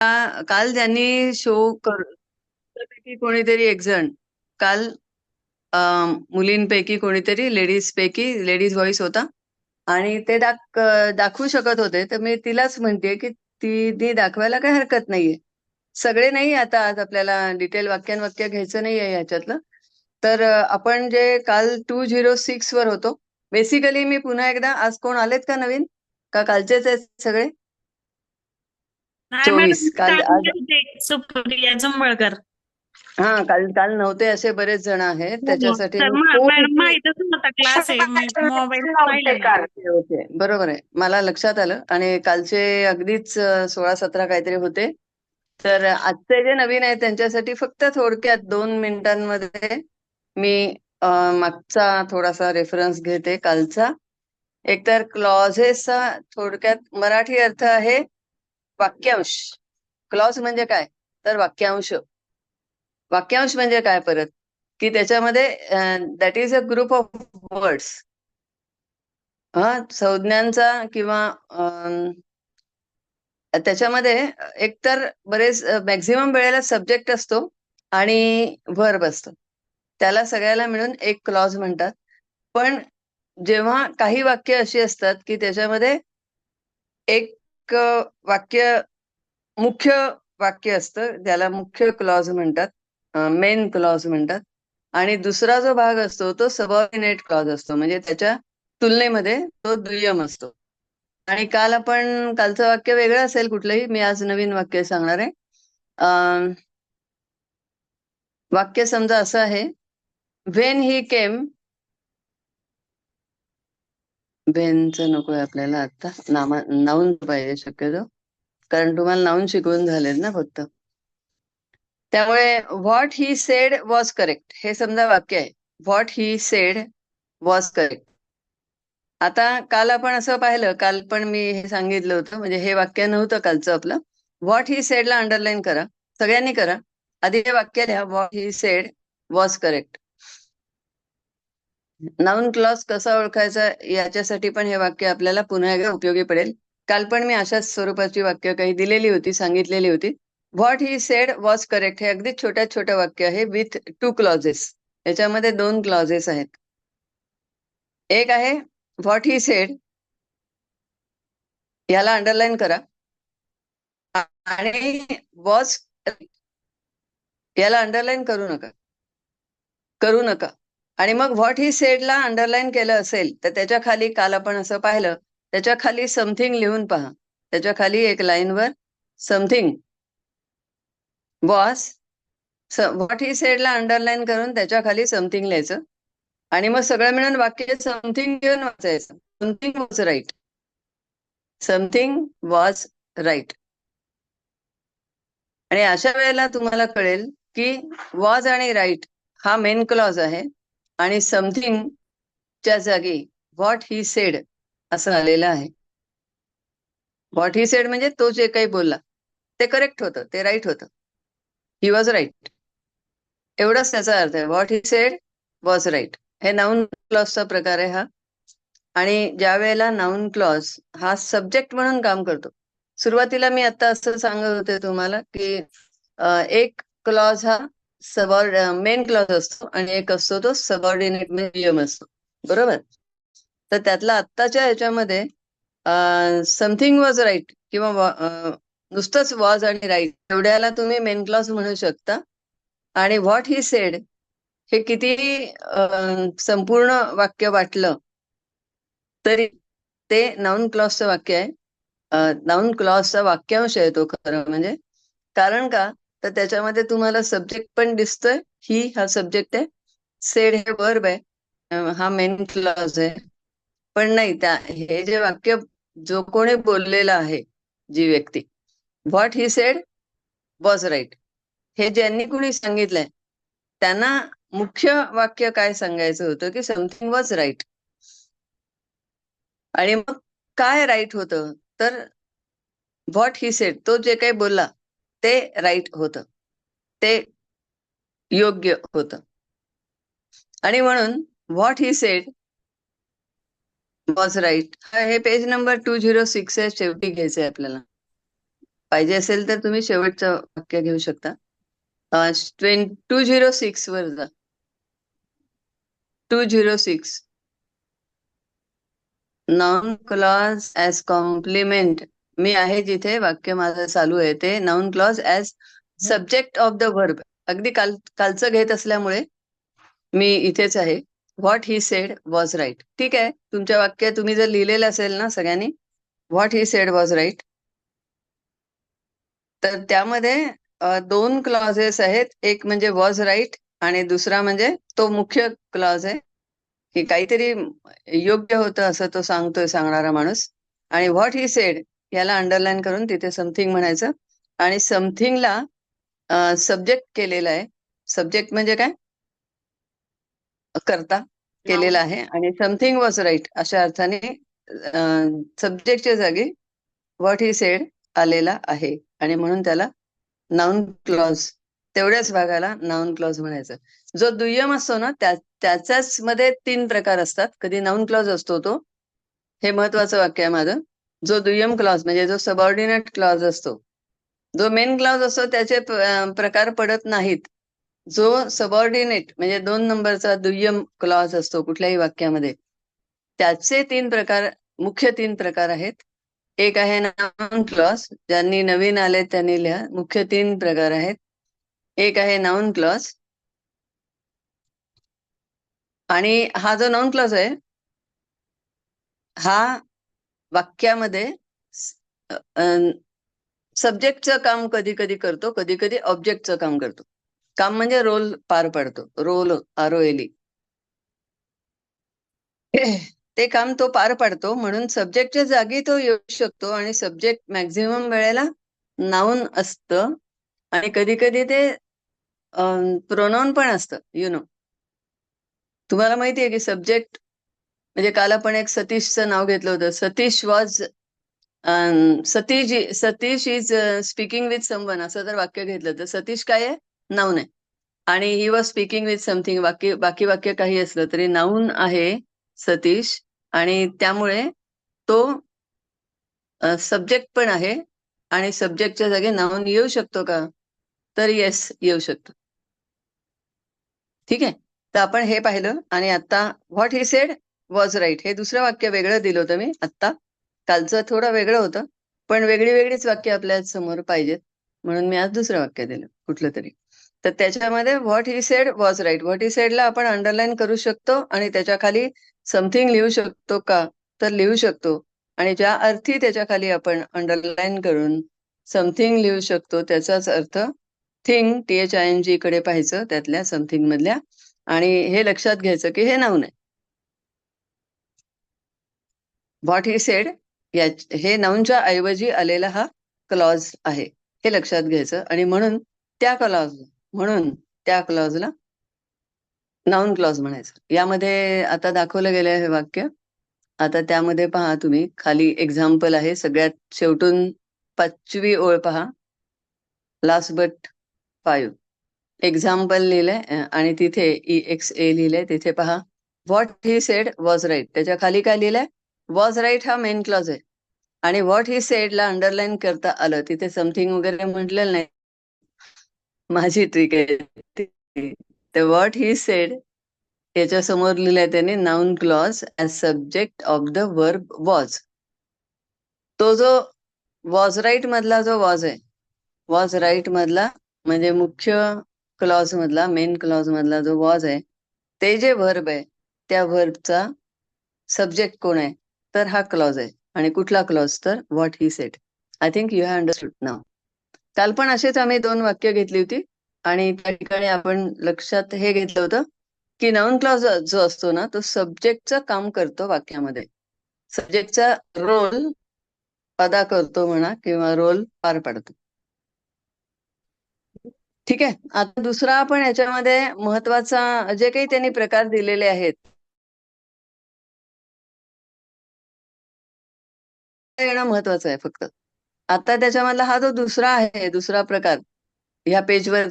काल ज्यांनी शो त्यापैकी कोणीतरी एक जण काल मुलींपैकी कोणीतरी लेडीज व्हॉइस होता आणि ते दाखवू शकत होते. तर मी तिलाच म्हणते की ती दाखवायला काही हरकत नाहीये. सगळे नाही आता आज आपल्याला डिटेल वाक्य घ्यायचं नाहीये याच्यातलं. तर आपण जे काल 206 वर होतो. बेसिकली मी पुन्हा एकदा आज कोण आलेत का नवीन? का कालचेच आहेत सगळे? नाही मॅडम, 24 काल काल आज. होते सुप्रिया जुंबळकर. हा, काल काल नव्हते असे बरेच जण आहेत. हो त्याच्यासाठी तर मी खूप मॅडम माहितच नव्हता क्लास आहे, मी मोबाईल नव्हते पाहिलेला. काल. ओके ओके, बरोबर आहे, मला लक्षात आलं. आणि कालचे अगदीच 16-17 काहीतरी होते. तर आजचे जे नवीन आहेत त्यांच्यासाठी फक्त थोडक्यात 2 मिनिटांमध्ये मी मागचा थोडासा रेफरन्स घेते कालचा. एकतर क्लॉझेसचा थोडक्यात मराठी अर्थ आहे वाक्यांश. क्लॉज म्हणजे काय? तर वाक्यांश. वाक्यांश म्हणजे काय परत? की त्याच्यामध्ये that is a group of words. हा, संज्ञांचा किंवा त्याच्यामध्ये एकतर बरेच मॅक्झिमम वेळेला सब्जेक्ट असतो आणि व्हर्ब असतो. त्याला सगळ्याला मिळून एक क्लॉज म्हणतात. पण जेव्हा काही वाक्य अशी असतात की त्याच्यामध्ये एक वाक्य मुख्य वाक्य असतं, त्याला मुख्य क्लॉज म्हणतात, मेन क्लॉज म्हणतात. आणि दुसरा जो भाग असतो तो सबऑर्डिनेट क्लॉज असतो, म्हणजे त्याच्या तुलनेमध्ये तो दुय्यम असतो. आणि कालचं वाक्य वेगळं असेल कुठलंही, मी आज नवीन वाक्य सांगणार आहे. वाक्य समजा असं आहे, व्हेन ही केम. व्हेनचं नकोय आपल्याला आता, नाऊन पाहिजे शक्यतो, कारण तुम्हाला नाऊन शिकवून झालेत ना फक्त. त्यामुळे what he said was correct, हे समजा वाक्य आहे. What he said was correct. आता काल आपण असं पाहिलं, काल पण मी हे सांगितलं होतं, म्हणजे हे वाक्य नव्हतं कालचं आपलं. व्हॉट ही सेडला अंडरलाईन करा, सगळ्यांनी करा. आधी हे वाक्य लिहा, what he said was correct. Noun clause कसा ओळखायचा याच्यासाठी पण हे वाक्य आपल्याला पुन्हा एकदा उपयोगी पडेल. काल पण मी अशाच स्वरूपाची वाक्य काही दिलेली होती, सांगितलेली होती. What he said was correct हे अगदी छोट्यात छोटं वाक्य आहे विथ 2 क्लॉजेस. याच्यामध्ये 2 क्लॉजेस आहेत. एक आहे व्हॉट ही सेड, याला अंडरलाईन करा. आणि वॉज, याला अंडरलाईन करू नका. आणि मग व्हॉट ही सेडला अंडरलाईन केलं असेल तर त्याच्या खाली, काल आपण असं पाहिलं, त्याच्या खाली समथिंग लिहून पहा. त्याच्या खाली एक लाईनवर समथिंग वॉज, व्हॉट ही सेडला अंडरलाईन करून त्याच्या खाली समथिंग लिहायचं. आणि मग सगळं मिळून वाक्य समथिंग घेऊन वाचायचं. Something was right. Something was right. आणि अशा वेळेला तुम्हाला कळेल की वॉज आणि राईट हा मेन क्लॉज आहे आणि समथिंगच्या जागी व्हॉट ही सेड असं आलेलं आहे. व्हॉट ही सेड म्हणजे तो जे काही बोलला ते करेक्ट होतं, ते राईट होतं. ही वॉज राईट, एवढाच त्याचा अर्थ आहे. What he said was right. हे नाऊन क्लॉजचा प्रकार आहे हा. आणि ज्या वेळेला नाऊन क्लॉज हा सब्जेक्ट म्हणून काम करतो, सुरुवातीला मी आता असं सांगत होते तुम्हाला की एक क्लॉज हा मेन क्लॉज असतो आणि एक असतो तो सबऑर्डिनेट नियम असतो, बरोबर. तर त्यातला आत्ताच्या ह्याच्यामध्ये समथिंग वॉज राईट किंवा नुसतंच वॉज आणि राईट एवढ्याला तुम्ही मेन क्लॉज म्हणू शकता. आणि व्हॉट ही सेड हे किती संपूर्ण वाक्य वाटलं तरी ते नाऊन क्लॉजचं वाक्य आहे. नाऊन क्लॉजचा वाक्यांश आहे तो खरं म्हणजे. कारण का, तर त्याच्यामध्ये तुम्हाला सब्जेक्ट पण दिसतोय, ही हा सब्जेक्ट आहे, सेड हे वर्ब आहे, हा मेन क्लॉज आहे. पण नाही, हे जे वाक्य जो कोणी बोललेला आहे, जी व्यक्ती, what he said was right, हे ज्यांनी कुणी सांगितलंय त्यांना मुख्य वाक्य काय सांगायचं होतं की समथिंग वॉज राईट. आणि मग काय राईट होतं, तर व्हॉट ही सेड, तो जे काही बोलला ते राईट होतं, ते योग्य होतं. आणि म्हणून what he said was right हे पेज नंबर 206 आहे, शेवटी घ्यायचंय आपल्याला. पाहिजे असेल तर तुम्ही शेवटचं वाक्य घेऊ शकता. 206 वर जा. 206 नाउन क्लॉज ॲज कॉम्प्लिमेंट. मी आहे जिथे वाक्य माझं चालू आहे ते noun clause as subject of the verb. अगदी कालचं घेत असल्यामुळे मी इथेच आहे. What he said was right. ठीक आहे, तुमच्या वाक्य तुम्ही जर लिहिलेलं असेल ना सगळ्यांनी, what he said was right, तर त्यामध्ये दोन क्लॉजेस आहेत. एक म्हणजे वॉज राईट आणि दुसरा म्हणजे तो मुख्य क्लॉज आहे की काहीतरी योग्य होतं असं तो सांगणारा माणूस. आणि व्हॉट ही सेड याला अंडरलाईन करून तिथे समथिंग म्हणायचं. आणि समथिंगला सब्जेक्ट केलेला आहे. सब्जेक्ट म्हणजे काय? करता केलेला आहे. आणि समथिंग वॉज राईट अशा अर्थाने सब्जेक्टच्या जागी व्हॉट ही सेड आलेला आहे. आणि म्हणून त्याला नाउन क्लॉज, तेवढ्याच भागाला नाउन क्लॉज म्हणायचं. जो दुय्यम असतो ना त्याच्याच मध्ये 3 प्रकार असतात. कधी नाउन क्लॉज असतो तो, हे महत्वाचं वाक्य आहे माझं. जो दुय्यम क्लॉज म्हणजे जो सबऑर्डिनेट क्लॉज असतो, जो मेन क्लॉज असतो त्याचे प्रकार पडत नाहीत. जो सबऑर्डिनेट म्हणजे 2 नंबरचा दुय्यम क्लॉज असतो कुठल्याही वाक्यामध्ये, त्याचे 3 प्रकार, मुख्य 3 प्रकार आहेत. एक आहे नाउन क्लॉज, ज्यांनी नवीन आले त्यांनी लिहा. मुख्य 3 प्रकार आहेत. एक आहे नाउन क्लॉज, आणि हा जो नाउन क्लॉज आहे हा वाक्यामध्ये सब्जेक्टचं काम कधी कधी करतो, कधी कधी ऑब्जेक्टचं काम करतो. काम म्हणजे रोल पार पाडतो. Role, ROL. ते काम तो पार पाडतो. म्हणून सब्जेक्टच्या जागी तो येऊ शकतो. आणि सब्जेक्ट मॅक्झिमम वेळेला नाउन असतं. आणि कधी कधी ते प्रोनाउन पण असतं. तुम्हाला माहिती आहे की सब्जेक्ट म्हणजे काल आपण एक सतीशचं नाव घेतलं होतं. Satish was Satish is speaking with someone असं जर वाक्य घेतलं तर सतीश काय आहे? नाउन आहे. आणि he was speaking with something, बाकी वाक्य काही असलं तरी नाउन आहे सतीश. आणि त्यामुळे तो सब्जेक्ट पण आहे. आणि सब्जेक्टच्या जागी नाउन येऊ शकतो का? तर येस, येऊ शकतो. ठीक आहे, तर आपण हे पाहिलं. आणि आता what he said was right हे दुसरं वाक्य वेगळं दिलं होतं मी आत्ता. कालचं थोडं वेगळं होतं, पण वेगळी वेगळीच वाक्य आपल्या समोर पाहिजेत म्हणून मी आज दुसरं वाक्य दिलं कुठलं तरी. तर त्याच्यामध्ये what he said was right, what he सेडला आपण अंडरलाईन करू शकतो आणि त्याच्या खाली समथिंग लिहू शकतो का? तर लिहू शकतो. आणि ज्या अर्थी त्याच्या खाली आपण अंडरलाईन करून समथिंग लिहू शकतो त्याचाच अर्थ थिंग, THING कडे पाहायचं त्यातल्या समथिंग मधल्या. आणि हे लक्षात घ्यायचं की हे नाउन आहे. व्हॉट ही सेड हे नाउनच्या ऐवजी आलेला हा क्लॉज आहे, हे लक्षात घ्यायचं. आणि म्हणून त्या क्लॉजला नाउन क्लॉज म्हणायचं. यामध्ये आता दाखवलं गेलं हे वाक्य. आता त्यामध्ये पहा तुम्ही, खाली एक्झाम्पल आहे. सगळ्यात शेवटून 5वी ओळ पहा, लास्ट बट 5. एक्झाम्पल लिहिलंय आणि तिथे EXA लिहिलंय. तिथे पहा what he said was right, त्याच्या खाली काय लिहिलंय? वॉज राईट हा मेन क्लॉज आहे. आणि व्हॉट ही सेडला अंडरलाईन करता आलं, तिथे समथिंग वगैरे म्हटलेलं नाही. माझी ट्रिक आहे ती. तर व्हॉट ही सेड याच्या समोर लिहिलंय त्याने noun clause as subject of the verb was. तो जो वॉज राईट मधला जो वॉज आहे, वॉज राईट मधला म्हणजे मुख्य क्लॉज मधला, मेन क्लॉज मधला जो वॉज आहे, ते जे व्हर्ब आहे त्या व्हर्बचा सब्जेक्ट कोण आहे? तर हा क्लॉज आहे. आणि कुठला क्लॉज? तर what he said. I think you have understood now. काल पण असेच आम्ही 2 वाक्य घेतली होती. आणि त्या ठिकाणी आपण लक्षात हे घेतलं होतं की नाउन क्लॉज जो असतो ना तो सब्जेक्टचं काम करतो वाक्यामध्ये. सब्जेक्टचा रोल अदा करतो म्हणा, किंवा रोल पार पाडतो. ठीक आहे, आता दुसरा आपण याच्यामध्ये महत्वाचा जे काही त्यांनी प्रकार दिलेले आहेत येणं महत्वाचं आहे फक्त. आता त्याच्यामधला हा जो दुसरा आहे, दुसरा प्रकार ह्या पेजवर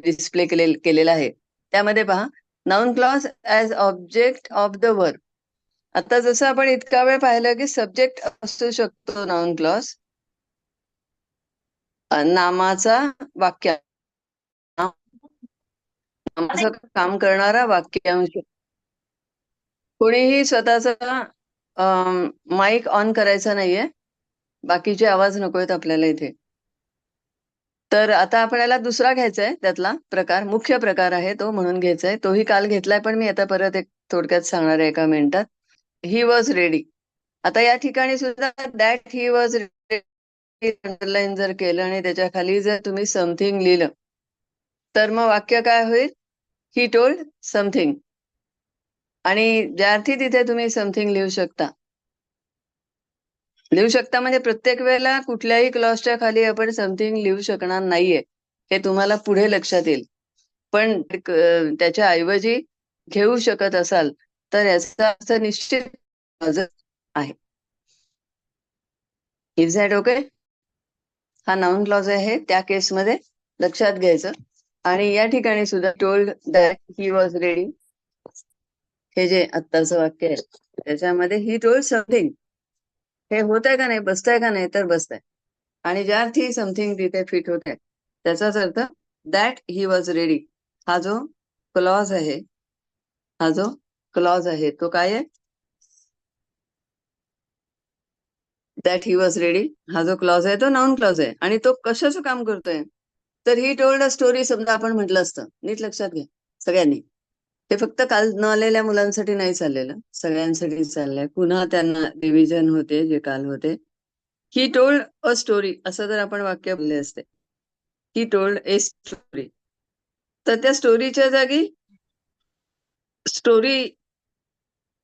डिस्प्ले केलेला आहे, त्यामध्ये पहा noun clause as object of the verb. आता जसं आपण इतका वेळ पाहिलं की सब्जेक्ट असू शकतो नाउन क्लॉज, नामाचा वाक्य, नामाचं काम करणारा वाक्यांश. कोणीही स्वतःचा माईक ऑन करायचा नाहीये, बाकीचे आवाज नकोयत आपल्याला इथे. तर आता आपल्याला दुसरा घ्यायचा आहे, त्यातला प्रकार मुख्य प्रकार आहे तो, म्हणून घ्यायचा आहे. तोही काल घेतलाय, पण मी आता परत एक थोडक्यात सांगणार आहे एका मिनिटात. He was ready. आता या ठिकाणी सुद्धा that he was ready underline जर केलं आणि त्याच्या खाली जर तुम्ही समथिंग लिहिलं, तर मग वाक्य काय होईल? He told something. आणि ज्यार्थी तिथे तुम्ही समथिंग लिहू शकता. म्हणजे प्रत्येक वेळेला कुठल्याही क्लॉजच्या खाली आपण समथिंग लिहू शकणार नाहीये, हे तुम्हाला पुढे लक्षात येईल. पण त्याच्या ऐवजी घेऊ शकत असाल तर याचा अर्थ निश्चित आहे. Is that okay? हा नाउन क्लॉज आहे, त्या केसमध्ये लक्षात घ्यायचं. आणि या ठिकाणी सुद्धा told that he was ready, हे जे आत्ताचं वाक्य आहे त्याच्यामध्ये ही टोल्ड समथिंग, हे होत आहे का नाही, बसतंय का नाही, तर बसतंय. आणि ज्या अर्थी समथिंग तिथे फिट होत आहे त्याचाच अर्थ दॅट ही वॉज रेडी. हा जो क्लॉज आहे, तो काय आहे? दॅट ही वॉज रेडी हा जो क्लॉज आहे तो नाउन क्लॉज आहे. आणि तो कशाचं काम करतोय? तर ही टोल्ड अ स्टोरी समजा आपण म्हटलं असतं. नीट लक्षात घ्या सगळ्यांनी. ते फक्त काल न आलेल्या मुलांसाठी नाही चाललेलं, सगळ्यांसाठी चाललंय. पुन्हा त्यांना रिव्हिजन होते जे काल होते. ही टोल्ड अ स्टोरी असं जर आपण वाक्य बोलले असते, ही टोल्ड ए स्टोरी, तर त्या स्टोरीच्या जागी स्टोरी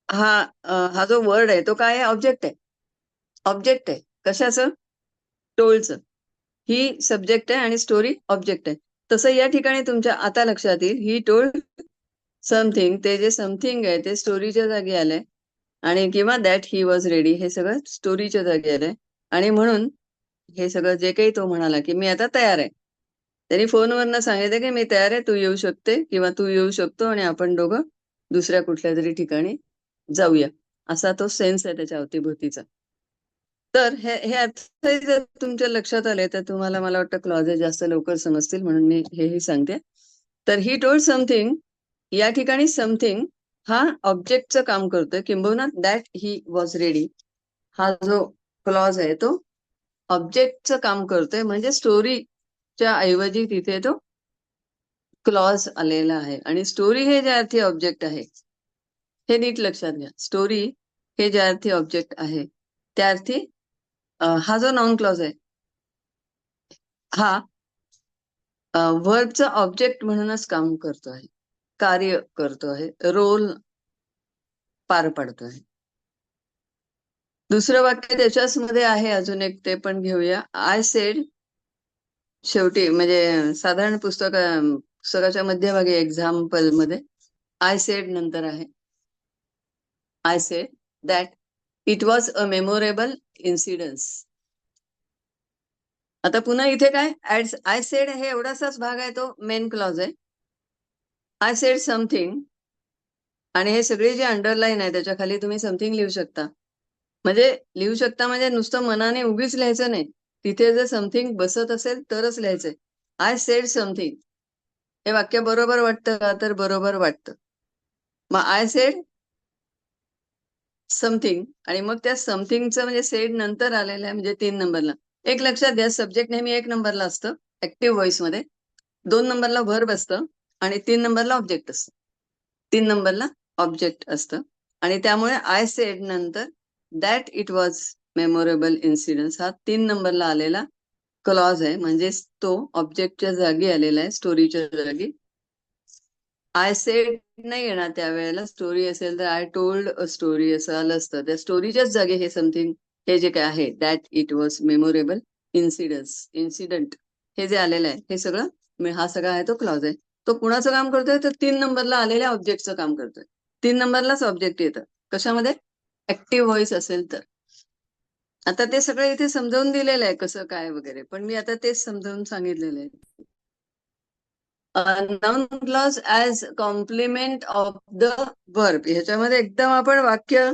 हा जो वर्ड आहे तो काय आहे? ऑब्जेक्ट आहे. ऑब्जेक्ट आहे कशाचं? टोल्डचं. ही सब्जेक्ट आहे आणि स्टोरी ऑब्जेक्ट आहे. तसं या ठिकाणी तुमच्या आता लक्षात येईल, ही टोल्ड समथिंग, ते जे समथिंग आहे ते स्टोरीच्या जागी आलंय. आणि किंवा दॅट ही वॉज रेडी हे सगळं स्टोरीच्या जागी आलंय. आणि म्हणून हे सगळं जे काही तो म्हणाला की मी आता तयार आहे, त्यांनी फोनवरनं सांगितलं की मी तयार आहे, तू येऊ शकते किंवा तू येऊ शकतो आणि आपण दोघं दुसऱ्या कुठल्या तरी ठिकाणी जाऊया, असा तो सेन्स आहे त्याच्या अवतीभोवतीचा. तर हे हे अर्थ जर तुमच्या लक्षात आले तर तुम्हाला मला वाटतं क्लॉजेस जास्त लवकर समजतील, म्हणून मी हेही सांगते. तर ही टोल्ड समथिंग, या ठिकाणी समथिंग हा ऑब्जेक्टचं काम करतोय, किंबहुना दॅट ही वॉज रेडी हा जो क्लॉज आहे तो ऑब्जेक्टचं काम करतोय. म्हणजे स्टोरीच्या ऐवजी तिथे तो क्लॉज आलेला आहे. आणि स्टोरी हे ज्या अर्थी ऑब्जेक्ट आहे, हे नीट लक्षात घ्या. स्टोरी हे ज्या अर्थी ऑब्जेक्ट आहे त्या अर्थी हा जो नाउन क्लॉज आहे हा वर्बचा ऑब्जेक्ट म्हणूनच काम करतो आहे, कार्य करतो आहे, रोल पार पाडतो आहे. दुसरं वाक्य त्याच्याच मध्ये आहे अजून एक, ते पण घेऊया. आय सेड, शेवटी म्हणजे साधारण पुस्तकाच्या मध्यभागी एक्झाम्पल मध्ये आय सेड नंतर आहे, I said that it was a memorable incidence. आता पुन्हा इथे काय, आय सेड हे एवढासाच भाग आहे, तो मेन क्लॉज आहे. आय सेड समथिंग, आणि हे सगळे जे अंडरलाईन आहे त्याच्या खाली तुम्ही समथिंग लिहू शकता. म्हणजे नुसतं मनाने उगीच लिहायचं नाही, तिथे जर समथिंग बसत असेल तरच लिहायचंय. आय सेड समथिंग हे वाक्य बरोबर वाटतं का? तर बरोबर वाटतं. मग आय सेड समथिंग, आणि मग त्या समथिंगचं म्हणजे सेड नंतर आलेलं आहे, म्हणजे 3 नंबरला. एक लक्षात द्या, सब्जेक्ट नेहमी 1 नंबरला असतं ऍक्टिव्ह व्हॉइस मध्ये, 2 नंबरला व्हर्ब असतं आणि 3 नंबरला ऑब्जेक्ट असतं. 3 नंबरला ऑब्जेक्ट असतं. आणि त्यामुळे आय सेड नंतर that it was memorable incidence हा 3 नंबरला आलेला क्लॉज आहे. म्हणजे तो ऑब्जेक्टच्या जागी आलेला आहे, स्टोरीच्या जागी. आय सेड नाही येणार त्यावेळेला, स्टोरी असेल तर आय टोल्ड अ स्टोरी असं आलं असतं. त्या स्टोरीच्याच जागी हे समथिंग, हे जे काय आहे that it was memorable incident हे जे आलेलं आहे हे सगळं, हा सगळा आहे तो क्लॉज आहे. तो कुणाचं काम करतोय? तर 3 नंबरला आलेल्या ऑब्जेक्टचं काम करतोय. 3 नंबरलाच ऑब्जेक्ट येतं कशामध्ये? ऍक्टिव्ह व्हॉइस असेल तर. आता ते सगळं इथे समजावून दिलेलं आहे कसं काय वगैरे, पण मी आता तेच समजावून सांगितलेलं आहे. Noun clause as complement of the verb, ह्याच्यामध्ये एकदम आपण वाक्य,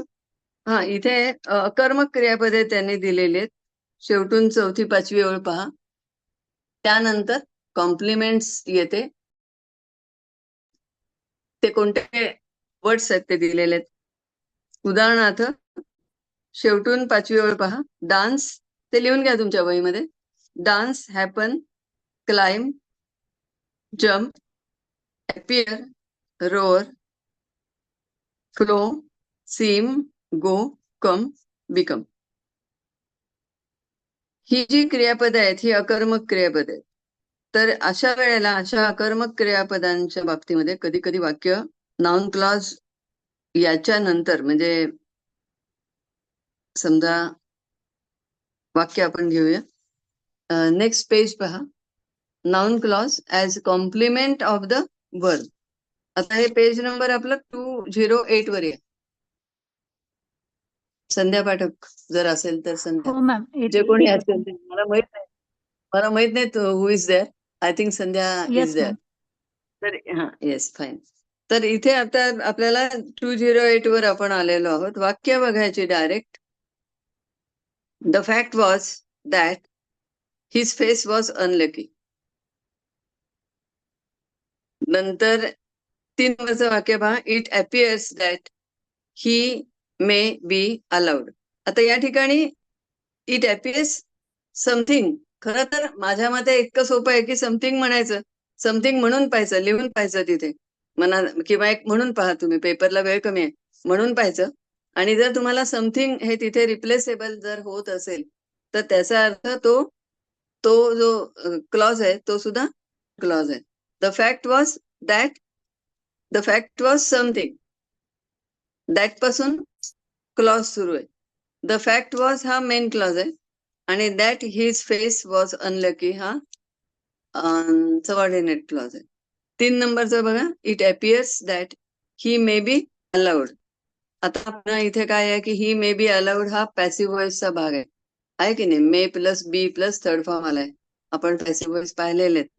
इथे कर्मक क्रियापदे त्यांनी दिलेली आहेत. शेवटून 4थी 5वी ओळ पहा. त्यानंतर कॉम्प्लिमेंट्स येते. ते कोणते वर्ड्स आहेत ते दिलेले आहेत. उदाहरणार्थ शेवटून 5वी ओळ पहा. डान्स, ते लिहून घ्या तुमच्या वहीमध्ये. Dance, happen, climb, jump, appear, roar, flow, seem, go, come, become. ही जी क्रियापद आहेत ही अकर्मक क्रियापद आहेत. तर अशा वेळेला अशा अकर्मक क्रियापदांच्या बाबतीमध्ये कधी कधी वाक्य नाउन क्लॉज याच्या नंतर, म्हणजे समजा वाक्य आपण घेऊया. नेक्स्ट पेज पहा. Noun clause as complement of the verb. आता हे पेज नंबर आपलं 208 वर आहे. संध्या पाठक जर असेल तर संध्या, हो मॅम, जे येते. कोणी असेल ते. मला माहित नाही who is there. I think Sandhya is yes there. Ma'am. तर हा, येस, फाईन. तर इथे आता आपल्याला 208 वर आपण आलेलो आहोत. वाक्य बघायचे direct. The fact was that his face was unlucky. नंतर 3 नंबरचं वाक्य पहा. It appears that he may be allowed. आता या ठिकाणी इट अपियर्स समथिंग. खरं तर माझ्या मते इतकं सोपं आहे की समथिंग म्हणायचं, समथिंग म्हणून पाहायचं, लिहून पाहायचं तिथे मना, किंवा एक म्हणून पहा तुम्ही, पेपरला वेळ कमी आहे म्हणून पाहायचं. आणि जर तुम्हाला समथिंग हे तिथे रिप्लेसेबल जर होत असेल तर त्याचा अर्थ तो तो जो क्लॉज आहे तो सुद्धा क्लॉज आहे. The fact was that, the fact was something, that पासून क्लॉज सुरू आहे. द फॅक्ट वॉज हा मेन क्लॉज आहे आणि that his face was unlucky हा सबऑर्डिनेट क्लॉज आहे. 3 नंबरचं बघा. It appears that he may be allowed. आता आपला इथे काय आहे की ही मे बी अलाउड हा पॅसिव्ह व्हॉइसचा भाग आहे की नाही. May plus be plus third form आलाय. आपण पॅसिव्ह व्हॉइस पाहिलेले आहेत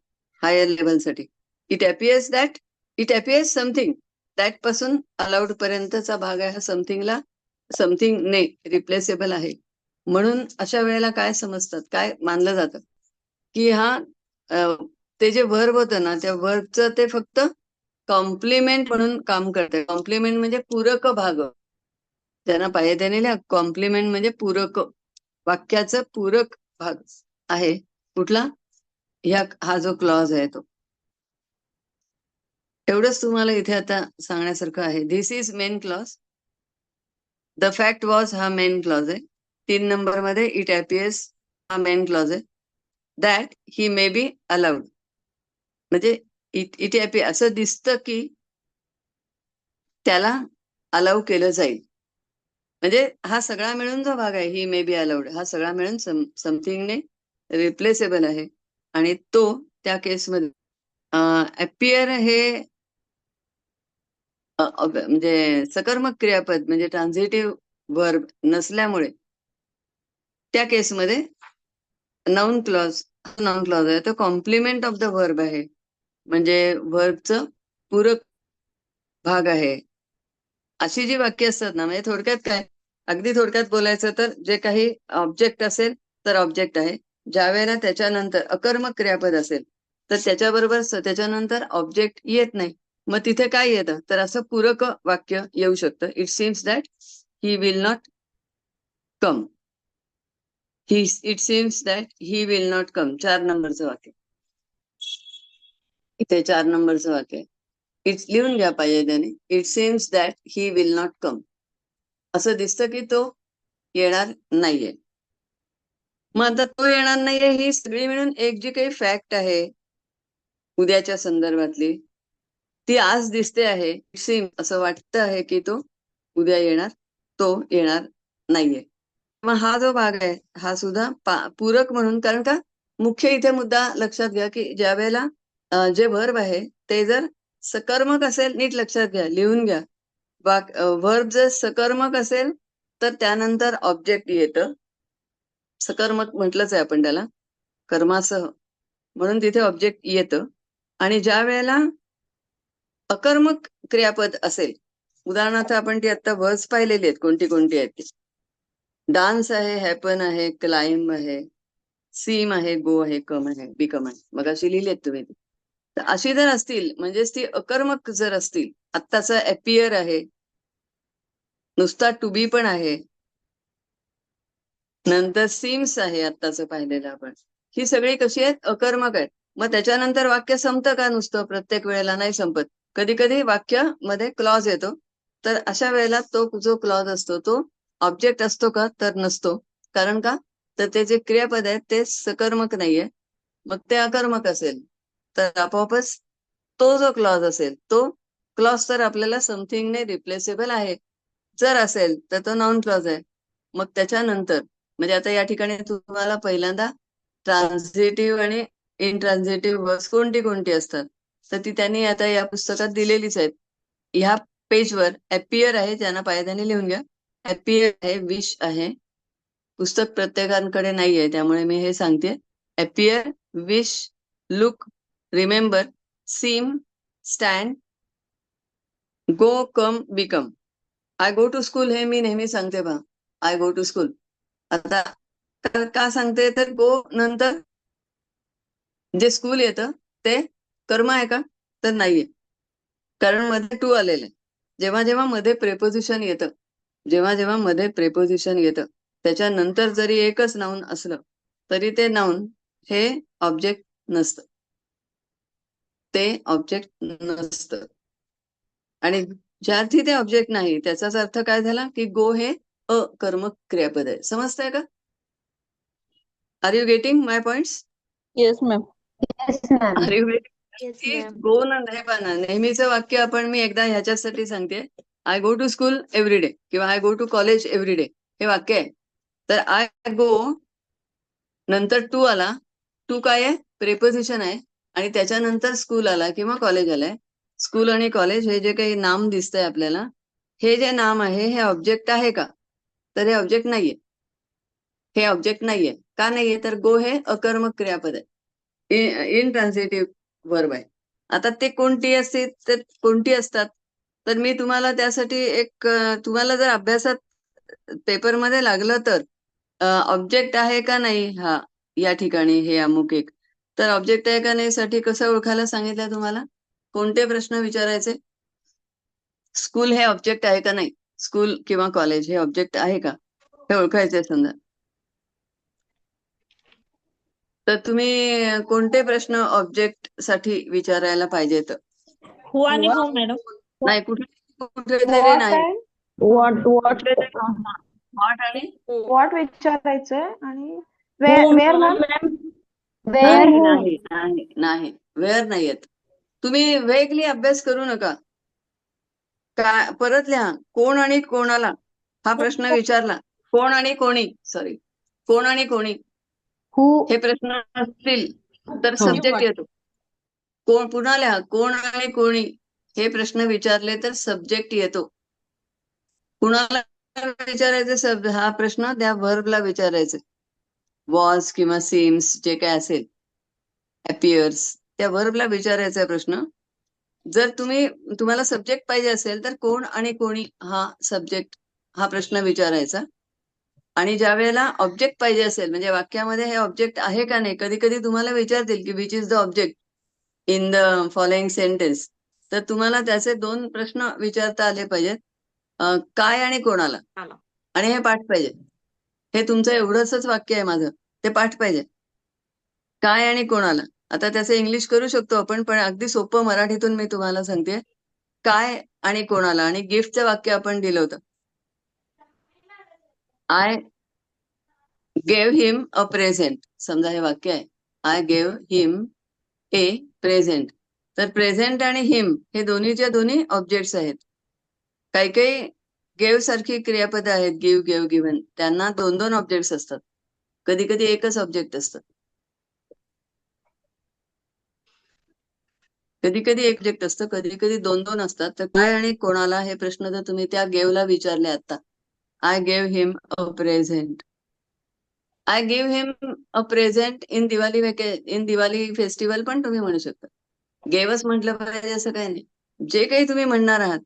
हायर लेवलसाठी. It appears that, it appears something, that पासून अलाउड पर्यंतचा भाग आहे हा समथिंगला, समथिंग ने रिप्लेसेबल आहे. म्हणून अशा वेळेला काय समजतात, काय मानलं जातं की हा ते जे व्हर्ब होतं ना त्या व्हर्बचं ते फक्त कॉम्प्लिमेंट म्हणून काम करते. कॉम्प्लिमेंट म्हणजे पूरक भाग. त्यांना पाहिजे त्याने लिहा. कॉम्प्लिमेंट म्हणजे पूरक, वाक्याचं पूरक भाग आहे. कुठला? हा जो क्लॉज आहे तो. एवढंच तुम्हाला इथे आता सांगण्यासारखं आहे. This is main clause. The fact was हा मेन क्लॉज आहे. 3 नंबर मध्ये इट अपियर्स हा मेन क्लॉज आहे. That he may be allowed म्हणजे इट अपियर असं दिसतं की त्याला अलाउ केलं जाईल. म्हणजे हा सगळा मिळून जो भाग आहे ही मे बी अलाउड, हा सगळा मिळून समथिंगने रिप्लेसेबल आहे. आणि तो त्या केसमध्ये अपियर हे म्हणजे सकर्मक क्रियापद म्हणजे ट्रान्झिटिव्ह वर्ब नसल्यामुळे त्या केसमध्ये नाउन क्लॉज आहे. तो कॉम्प्लिमेंट ऑफ द वर्ब आहे, म्हणजे वर्बचं पूरक भाग आहे. अशी जी वाक्य असतात ना, म्हणजे थोडक्यात काय, अगदी थोडक्यात बोलायचं तर जे काही ऑब्जेक्ट असेल तर ऑब्जेक्ट आहे. ज्या वेळेला त्याच्यानंतर अकर्मक क्रियापद असेल तर त्याच्याबरोबर त्याच्यानंतर ऑब्जेक्ट येत नाही. मग तिथे काय येतं तर असं पूरक वाक्य येऊ शकतं. It seems that he will not come. It seems that he will not come. 4 नंबरचं वाक्य. इथे 4 नंबरचं वाक्य आहे. इट्स लिहून घ्या पाहिजे त्याने. It seems that he will not come. असं दिसतं की तो येणार नाहीये. मग आता तो येणार नाहीये ही सगळी मिळून एक जी काही फॅक्ट आहे उद्याच्या संदर्भातली ती आज दिसते आहे. सीम असं वाटतं आहे की तो उद्या येणार, तो येणार नाहीये. मग हा जो भाग आहे हा सुद्धा पूरक म्हणून, कारण का मुख्य इथे मुद्दा लक्षात घ्या की ज्या वेळेला जे व्हर्ब आहे ते जर सकर्मक असेल, नीट लक्षात घ्या, लिहून घ्या. व्हर्ब जर सकर्मक असेल तर त्यानंतर ऑब्जेक्ट येतं. सकर्मक म्हटलंच आहे आपण त्याला, कर्मासह, म्हणून तिथे ऑब्जेक्ट येतं. आणि ज्या वेळेला अकर्मक क्रियापद असेल, उदाहरणार्थ आपण ती आता वर्ड्स पाहिलेली आहेत कोणती कोणती आहेत ती. डान्स आहे, हॅपन आहे, क्लाइंब आहे, सीम आहे, गो आहे, कम आहे, बिकम आहे. मग अशी लिहिली आहेत तुम्ही ती. तर अशी जर असतील म्हणजेच ती अकर्मक जर असतील, आत्ताचा अपियर आहे, नुसता टू बी पण आहे, नंतर सीम्स आहे आत्ताचं पाहिलेलं आपण, ही सगळी कशी आहेत? अकर्मक आहेत. मग त्याच्यानंतर वाक्य संपतं का नुसतं? प्रत्येक वेळेला नाही संपत. कधी कधी वाक्यामध्ये क्लॉज येतो. तर अशा वेळेला तो जो क्लॉज असतो तो ऑब्जेक्ट असतो का? तर नसतो. कारण का? तर ते जे क्रियापद आहेत ते सकर्मक नाहीये. मग ते अकर्मक असेल तर आपोआपच तो जो क्लॉज असेल तो क्लॉज तर आपल्याला समथिंगने रिप्लेसेबल आहे. जर असेल तर तो नॉन क्लॉज आहे. मग त्याच्यानंतर म्हणजे आता या ठिकाणी तुम्हाला पहिल्यांदा ट्रान्झिटिव्ह आणि इनट्रान्झिटिव्ह वर्ड्स कोणती कोणती असतात तर ती त्यांनी आता या पुस्तकात दिलेलीच आहेत. ह्या पेजवर अपियर आहे, ज्यांना पायद्याने लिहून घ्या. अपियर आहे, विश आहे. पुस्तक प्रत्येकांकडे नाहीये त्यामुळे मी हे सांगते. Appear, wish, look, remember, seem, stand, go, come, become. I go to school हे मी नेहमी सांगते पहा. I go to school. आता का सांगते तर गो नंतर जे स्कूल येतं ते कर्म आहे का? तर नाहीये. कारण मध्ये टू आलेलं आहे. जेव्हा जेव्हा मध्ये प्रेपोजिशन येतं, जेव्हा जेव्हा मध्ये प्रेपोजिशन येतं, त्याच्यानंतर जरी एकच नाऊन असलं तरी ते नाऊन हे ऑब्जेक्ट नसतं. ते ऑब्जेक्ट नसतं. आणि ज्यार्थी ते ऑब्जेक्ट नाही त्याचाच अर्थ काय झाला की गो हे अकर्मक क्रियापद आहे. समजतंय का? Are you getting my points? Yes ma'am. Yes ma'am. Are you getting? Yes की मॅम. गो न हे पण नेहमीचं वाक्य आपण मी एकदा ह्याच्यासाठी सांगते. I go to school every day किंवा I go to college every day हे वाक्य आहे. तर आय गो नंतर टू आला. टू काय आहे? प्रेपोजिशन आहे. आणि त्याच्यानंतर स्कूल आला किंवा कॉलेज आलाय. स्कूल आणि कॉलेज हे जे काही नाम दिसतंय आपल्याला, हे जे नाम आहे हे ऑब्जेक्ट आहे का? तर हे ऑब्जेक्ट नाहीये. हे ऑब्जेक्ट नाहीये. का नाहीये? तर गो हे अकर्मक क्रियापद आहे, इनट्रान्झिटिव्ह वर्ब आहे. आता ते कोणती असते तर कोणती असतात? तर मी तुम्हाला त्यासाठी एक तुम्हाला जर अभ्यासात पेपरमध्ये लागलं तर ऑब्जेक्ट आहे का नाही हा या ठिकाणी हे अमुक एक, तर ऑब्जेक्ट आहे का नाही साठी कसं ओळखायला सांगितलं तुम्हाला? कोणते प्रश्न विचारायचे? स्कूल हे ऑब्जेक्ट आहे का नाही? स्कूल किंवा कॉलेज हे ऑब्जेक्ट आहे का? हे ओळखायचे समजा. तर तुम्ही कोणते प्रश्न ऑब्जेक्ट साठी विचारायला पाहिजेत? हु आणि हू मॅडम. नाही, कुठे कुठेतरी व्हॉट नाही. आहे? व्हॉट व्हॉट आणि व्हॉट विचारायचंय आणि Whom? Where ma'am? नाही वेअर नाही नाही नाही वेअर नाही येत. तुम्ही वेगली अभ्यास करू नका. काय परत लिहा. कोण आणि कोणाला हा प्रश्न विचारला. कोण आणि कोणी, सॉरी, कोण आणि कोणी हु हे प्रश्न असतील तर सब्जेक्ट येतो. कोण, पुन्हा लिहा. कोण आणि कोणी हे प्रश्न विचारले तर सब्जेक्ट येतो. कुणाला विचारायचे हा प्रश्न त्या व्हर्बला विचारायचे. वॉज किंवा सीम्स जे काय असेल, अपियर्स, त्या व्हर्बला विचारायचा प्रश्न. जर तुम्हाला सब्जेक्ट पाहिजे असेल तर कोण आणि कोणी हा सब्जेक्ट हा प्रश्न विचारायचा. आणि ज्या वेळेला ऑब्जेक्ट पाहिजे असेल म्हणजे वाक्यामध्ये हे ऑब्जेक्ट आहे का नाही, कधी कधी तुम्हाला विचारतील की which is the object in the following sentence, तर तुम्हाला त्याचे 2 प्रश्न विचारता आले पाहिजेत. काय आणि कोणाला, आणि हे पाठ पाहिजे. हे तुमचं एवढंच वाक्य आहे माझं, ते पाठ पाहिजे. काय आणि कोणाला. आता त्याचं इंग्लिश करू शकतो आपण, पण अगदी सोपं मराठीतून मी तुम्हाला सांगते. काय आणि कोणाला. आणि गिफ्टचं वाक्य आपण दिलं होतं. I gave him a present. समजा हे वाक्य आहे, I gave him a present. तर प्रेझेंट आणि हिम हे दोन्हीच्या दोन्ही ऑब्जेक्ट्स आहेत. काही काही गेव सारखी क्रियापद आहेत, गिव्ह, गेव, गिव्हन, त्यांना 2-2 ऑब्जेक्ट्स असतात. कधी कधी एकच ऑब्जेक्ट असतं. कधी कधी एक ऑब्जेक्ट असतं, कधी कधी 2-2 असतात. तर काय आणि कोणाला हे प्रश्न जर तुम्ही त्या गेवला विचारले आता, I gave him a present. I give him a present in Diwali festival पण तुम्ही म्हणू शकता. गेवच म्हटलं पाहिजे असं काही नाही. जे काही तुम्ही म्हणणार आहात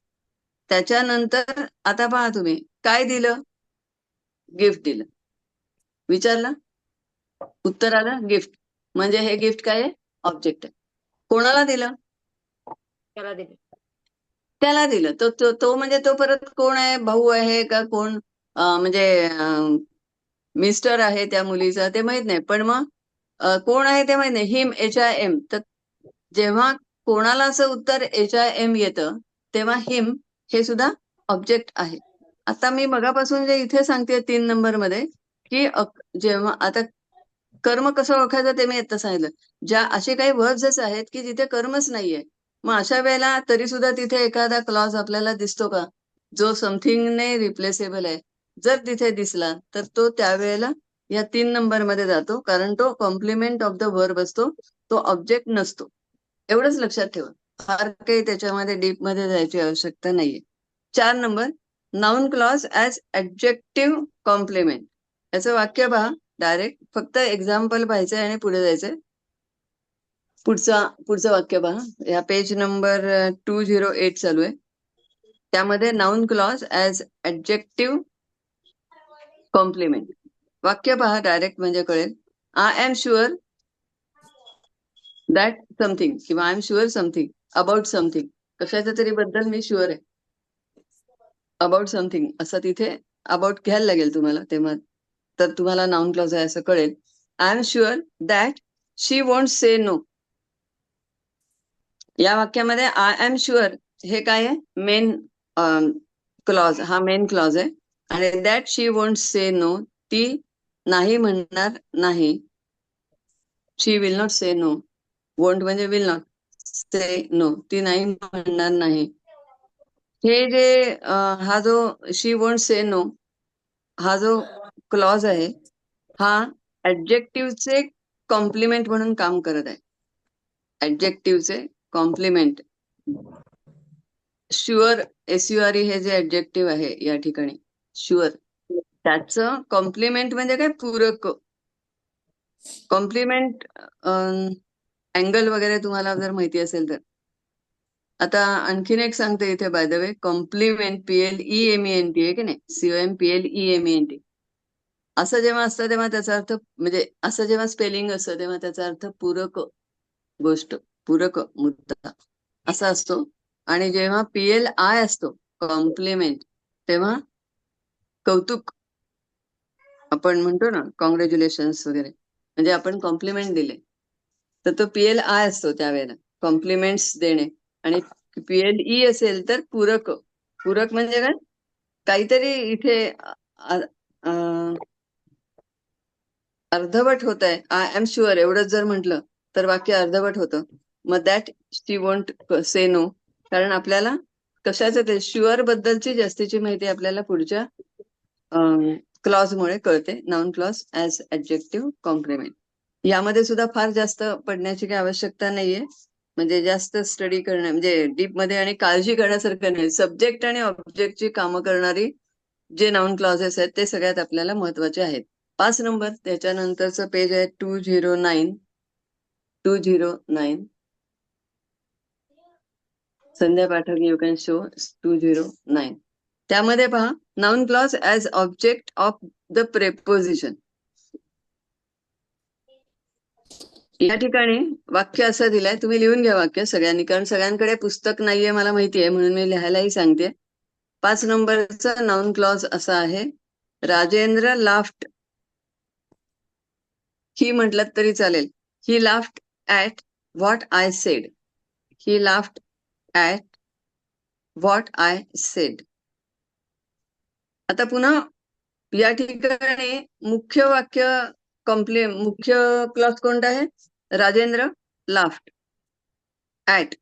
त्याच्यानंतर आता पहा, तुम्ही काय दिलं? गिफ्ट दिलं. विचारला उत्तर आलं गिफ्ट. म्हणजे हे गिफ्ट काय आहे? ऑब्जेक्ट आहे. कोणाला दिलं? त्याला दिले. त्याला दिलं. तो म्हणजे तो परत कोण आहे? भाऊ आहे का कोण? म्हणजे मिस्टर आहे त्या मुलीचा ते माहित नाही. पण मग कोण आहे ते माहित नाही. हिम HIM. तर जेव्हा कोणाला असं उत्तर HIM येतं तेव्हा हिम हे सुद्धा ऑब्जेक्ट आहे. आता मी मगापासून जे इथे सांगते 3 नंबरमध्ये की जेव्हा आता कर्म कसं ओळखायचं ते मी आता सांगितलं. असे काही वर्ब्स आहेत की जिथे कर्मच नाहीये. मग अशा वेळेला तरी सुद्धा तिथे एखादा क्लॉज आपल्याला दिसतो का? जो समथिंगने रिप्लेसेबल आहे. जर तिथे दिसला तर तो त्यावेळेला या 3 नंबरमध्ये जातो. कारण तो कॉम्प्लिमेंट ऑफ द वर्ब असतो. तो ऑब्जेक्ट नसतो. एवढंच लक्षात ठेवा. फार काही त्याच्यामध्ये डीपमध्ये जायची आवश्यकता नाहीये. 4 number noun clause as adjective complement. याचं वाक्य पहा. डायरेक्ट फक्त एक्झाम्पल पाहायचंय आणि पुढे जायचंय. पुढचं वाक्य पहा. या पेज नंबर 208 चालू आहे. त्यामध्ये noun clause as adjective complement. वाक्य पहा डायरेक्ट म्हणजे कळेल. I am sure that something किंवा I am sure something about something. कशाच्या तरी बद्दल मी शुअर आहे. अबाउट समथिंग असं तिथे अबाउट घ्यायला लागेल तुम्हाला तेव्हा. तर तुम्हाला नाउन क्लॉज आहे असं कळेल. I am sure that she won't say no. या वाक्यामध्ये आय एम शुअर हे काय आहे? Main clause. हा मेन क्लॉज आहे. आणि that she won't say no, ती नाही म्हणणार नाही. She will not say no. Won't म्हणजे विल नॉट. से नो, ती नाही म्हणणार नाही. हे जे हा जो शी वोंट से नो हा जो क्लॉज आहे हा ऍडजेक्टिव्हचे कॉम्प्लिमेंट म्हणून काम करत आहे. ऍडजेक्टिव्हचे कॉम्प्लिमेंट. शुअर SURE हे जे ऍडजेक्टिव्ह आहे या ठिकाणी शुअर त्याचं कॉम्प्लिमेंट म्हणजे काय? पूरक. कॉम्प्लिमेंट अँगल वगैरे तुम्हाला जर माहिती असेल तर. आता आणखीन एक सांगते इथे by the way. Complement PLEMENT आहे की नाही? COMPLEMENT असं जेव्हा असतं तेव्हा त्याचा अर्थ म्हणजे असं जेव्हा स्पेलिंग असतं तेव्हा त्याचा अर्थ पूरक गोष्ट, पूरक मुद्दा असा असतो. आणि जेव्हा PLI असतो कॉम्प्लिमेंट तेव्हा कौतुक. आपण म्हणतो ना कॉंग्रॅच्युलेशन्स वगैरे म्हणजे आपण कॉम्प्लिमेंट दिले. तर तो PLI असतो त्यावेळेला कॉम्प्लिमेंट्स देणे. आणि PLE असेल तर पूरक. पूरक म्हणजे काय? काहीतरी इथे अर्धवट होत आहे. आय एम शुअर एवढंच जर म्हटलं तर वाक्य अर्धवट होतं. मग that she won't say no. कारण आपल्याला कशाचं ते शुअर बद्दलची जास्तीची माहिती आपल्याला पुढच्या क्लॉजमुळे कळते. Noun clause as adjective complement. यामध्ये सुद्धा फार जास्त पडण्याची काही आवश्यकता नाहीये. म्हणजे जास्त स्टडी करणं म्हणजे डीपमध्ये आणि काळजी करण्यासारखं नाही. सब्जेक्ट आणि ऑब्जेक्टची कामं करणारी जे नाउन क्लॉजेस आहेत ते सगळ्यात आपल्याला महत्वाचे आहेत. 5 नंबर त्याच्यानंतरचं पेज आहे 209. संध्या पाठक यू कॅन शो 209. त्यामध्ये पहा noun clause as object of the preposition. या ठिकाणी वाक्य असं दिलंय. तुम्ही लिहून घ्या वाक्य सगळ्यांनी. कारण सगळ्यांकडे पुस्तक नाहीये मला माहिती आहे म्हणून मी लिहायलाही सांगते. 5 नंबरचा नाउन क्लॉज असा आहे. राजेंद्र लाफ्ट. ही म्हटलं तरी चालेल. He laughed at what I said. He laughed at what I said. आता पुन्हा या ठिकाणी मुख्य वाक्य मुख्य क्लॉज कोणता आहे? Rajendra laughed at.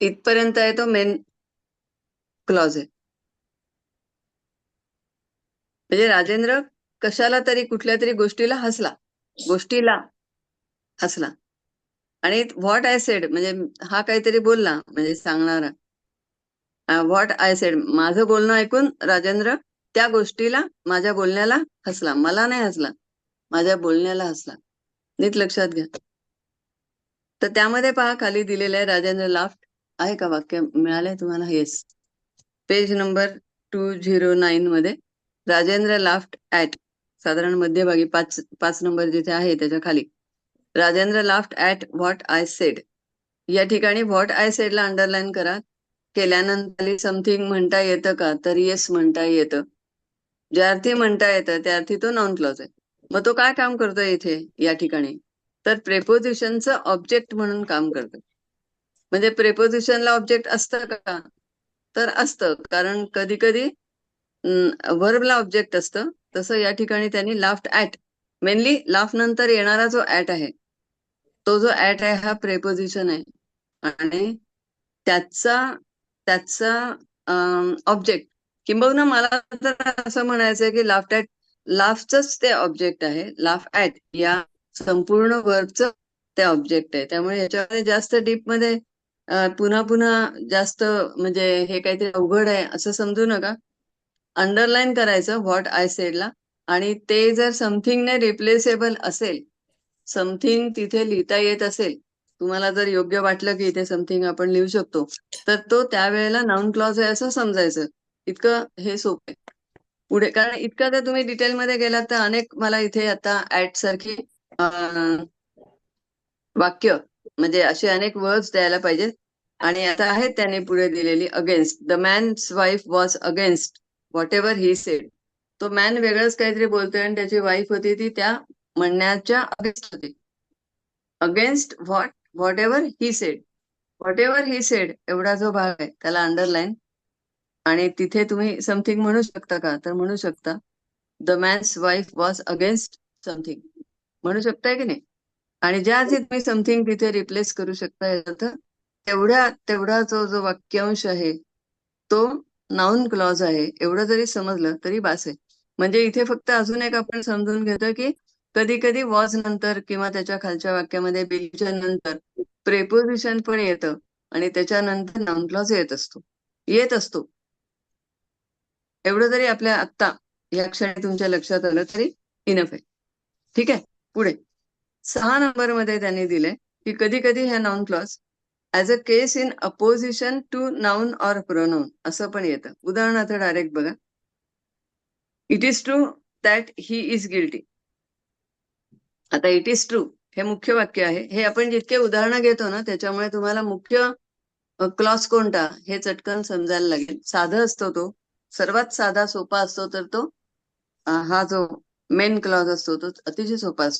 इथपर्यंत आहे तो मेन क्लॉज आहे. म्हणजे राजेंद्र कशाला तरी कुठल्या तरी गोष्टीला हसला. आणि व्हॉट आय सेड म्हणजे हा काहीतरी बोलला म्हणजे सांगणारा. व्हॉट आय सेड माझं बोलणं ऐकून राजेंद्र त्या गोष्टीला माझ्या बोलण्याला हसला. मला नाही हसला, माझ्या बोलण्याला हसला. नीट लक्षात घ्या. तर त्यामध्ये पहा खाली दिलेलं आहे राजेंद्र लाफ्ट. आहे का वाक्य? मिळालंय तुम्हाला? येस. पेज नंबर 209 मध्ये राजेंद्र लाफ्ट ॲट साधारण मध्यभागी 5 नंबर जिथे आहे त्याच्या खाली. Rajendra laughed at what I said. या ठिकाणी व्हॉट आय सेडला अंडरलाईन करा. केल्यानंतर समथिंग म्हणता येतं का, तर येस म्हणता येतं. ज्या अर्थी म्हणता येतं त्या अर्थी तो नाउन क्लॉज आहे. मग तो काय काम करतोय इथे या ठिकाणी, तर प्रेपोजिशनचं ऑब्जेक्ट म्हणून काम करतं. म्हणजे प्रेपोजिशनला ऑब्जेक्ट असतं का, तर असतं. कारण कधी कधी व्हर्बला ऑब्जेक्ट असतं. तसं या ठिकाणी त्यांनी लाफ्ड ॲट, मेनली लाफ नंतर येणारा जो ॲट आहे, तो जो ॲट आहे हा प्रेपोजिशन आहे. आणि त्याचा त्याचा ऑब्जेक्ट, किंबहुना मला तर असं म्हणायचंय की लाफ्ड ॲट, लाफचंच ते ऑब्जेक्ट आहे. लाफ ॲट या संपूर्ण वर्बचं ते ऑब्जेक्ट आहे. त्यामुळे याच्यामध्ये जास्त डीपमध्ये पुन्हा पुन्हा जास्त म्हणजे हे काहीतरी अवघड आहे असं समजू नका. अंडरलाईन करायचं व्हॉट आय सेडला, आणि ते जर समथिंगने रिप्लेसेबल असेल, समथिंग तिथे लिहिता येत असेल, तुम्हाला जर योग्य वाटलं की इथे समथिंग आपण लिहू शकतो, तर तो त्यावेळेला नाउन क्लॉज आहे असं समजायचं. इतकं हे सोपं आहे. पुढे, कारण इतकं जर तुम्ही डिटेलमध्ये गेलात तर अनेक मला इथे आता ॲट सारखी वाक्य म्हणजे असे अनेक वर्ड्स द्यायला पाहिजेत. आणि आता आहेत त्याने पुढे दिलेली against. The man's wife was against what ever he said. तो मॅन वेगळंच काहीतरी बोलतोय आणि त्याची वाईफ होती ती त्या म्हणण्याच्या अगेन्स्ट होती. Against what ever he said. What ever he said एवढा जो भाग आहे त्याला अंडरलाईन. आणि तिथे तुम्ही समथिंग म्हणू शकता का, तर म्हणू शकता the man's wife was against something, म्हणू शकताय की नाही. आणि ज्या जे तुम्ही समथिंग तिथे रिप्लेस करू शकता याचा तेवढा जो वाक्यांश आहे तो नाउन क्लॉज आहे, एवढं जरी समजलं तरी बास आहे. म्हणजे इथे फक्त अजून एक आपण समजून घेतो की कधी कधी वॉज नंतर किंवा त्याच्या खालच्या वाक्यामध्ये बीच्या नंतर प्रेपोजिशन पण येतं आणि त्याच्यानंतर नाउन क्लॉज येत असतो. एवढं जरी आपल्या आत्ता या क्षणी तुमच्या लक्षात आलं तरी इनफ आहे. ठीक आहे. पुढे 6 नंबरमध्ये त्यांनी दिले की कधी कधी ह्या noun clause as a case in apposition to noun or pronoun असं पण येतं. उदाहरणार्थ डायरेक्ट बघा. It is true that he is guilty. आता इट इज ट्रू हे मुख्य वाक्य आहे. हे आपण जितके उदाहरणं घेतो ना त्याच्यामुळे तुम्हाला मुख्य क्लॉज कोणता हे चटकन समजायला लागेल. साधं असतो तो, सर्वात साधा सोपा असतो तर तो हा जो मेन क्लॉज असतो तो अतिशय सोपा असतो.